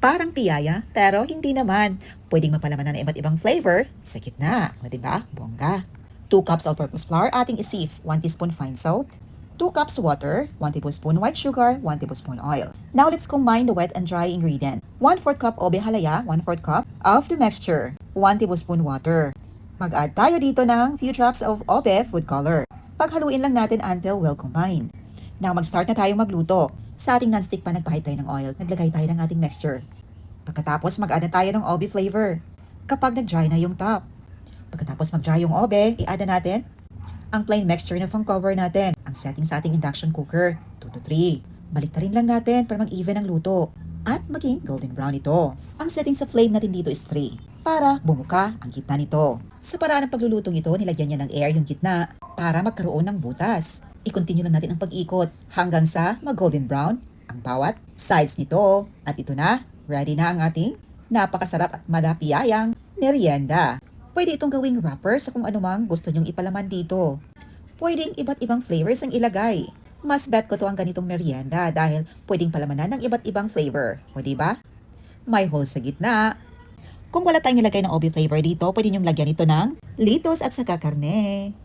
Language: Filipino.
Parang piyaya, pero hindi naman. Pwedeng mapalamanan ng iba't ibang flavor sa gitna. O diba? Bongga. 2 cups all-purpose flour, ating isif, 1 teaspoon fine salt, 2 cups water, 1 tablespoon white sugar, 1 tablespoon oil. Now let's combine the wet and dry ingredient. 1/4 cup ube halaya, 1/4 cup of the mixture, 1 tablespoon water. Mag-add tayo dito ng few drops of ube food color. Paghaluin lang natin until well combined. Now mag-start na tayong magluto. Sa ating non-stick pan nagpahid tayo ng oil, naglagay tayo ng ating mixture. Pagkatapos mag-add na tayo ng ube flavor. Kapag nag-dry na yung top. Pagkatapos mag-dry yung ube, i-add na natin ang plain mixture na pang cover natin. Ang setting sa ating induction cooker, 2 to 3. Baliktarin lang natin para mag-even ang luto. At maging golden brown ito. Ang setting sa flame natin dito is 3 para bumuka ang gitna nito. Sa paraan ng paglulutong ito, nilagyan niya ng air yung gitna para magkaroon ng butas. I-continue lang natin ang pag-ikot hanggang sa mag-golden brown ang bawat sides nito. At ito na, ready na ang ating napakasarap at malapiyayang merienda. Pwede itong gawing wrapper sa kung anumang gusto nyong ipalaman dito. Pwedeng iba't ibang flavors ang ilagay. Mas bet ko to ang ganitong merienda dahil pwedeng palamanan ng iba't ibang flavor. O diba? May hole sa gitna. Kung wala tayong nilagay ng ube flavor dito, pwede nyong lagyan ito ng litos at saka karne.